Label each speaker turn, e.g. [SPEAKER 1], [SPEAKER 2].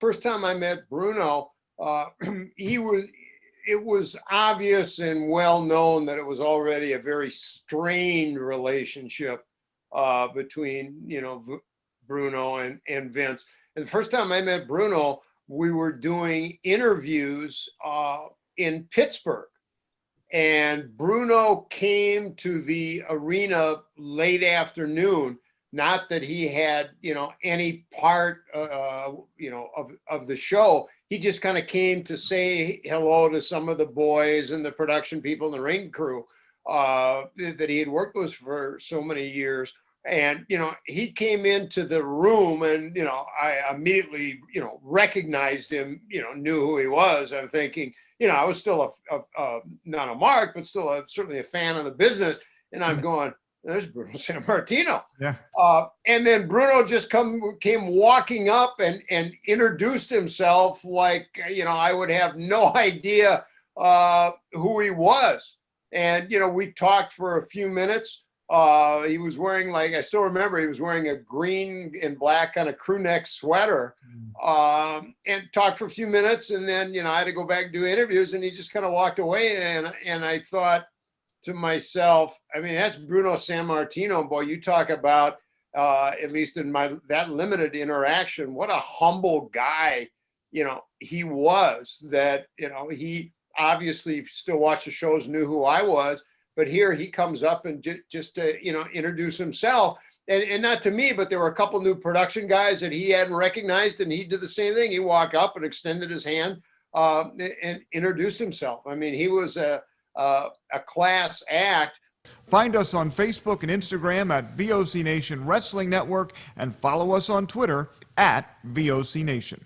[SPEAKER 1] first time I met Bruno, it was obvious and well known that it was already a very strained relationship between, Bruno and Vince. And the first time I met Bruno, we were doing interviews in Pittsburgh. And Bruno came to the arena late afternoon. Not that he had, any part, of the show. He just kind of came to say hello to some of the boys and the production people and the ring crew that he had worked with for so many years. And, he came into the room and, I immediately, recognized him, knew who he was. I'm thinking, I was still not a mark, but still certainly a fan of the business. And I'm going, there's Bruno Sammartino.
[SPEAKER 2] Yeah.
[SPEAKER 1] And then Bruno just came walking up and introduced himself like, I would have no idea who he was. And, we talked for a few minutes. He was wearing, I still remember, he was wearing a green and black kind of crew neck sweater, and talked for a few minutes. And then, I had to go back and do interviews, and he just kind of walked away. And I thought to myself, I mean, that's Bruno Sammartino, boy. You talk about, at least in that limited interaction, what a humble guy, he was. That, he obviously still watched the shows, knew who I was. But here he comes up and just to, introduce himself, and not to me, but there were a couple new production guys that he hadn't recognized, and he did the same thing. He walked up and extended his hand and introduced himself. I mean, he was a class act.
[SPEAKER 2] Find us on Facebook and Instagram at VOC Nation Wrestling Network, and follow us on Twitter at VOC Nation.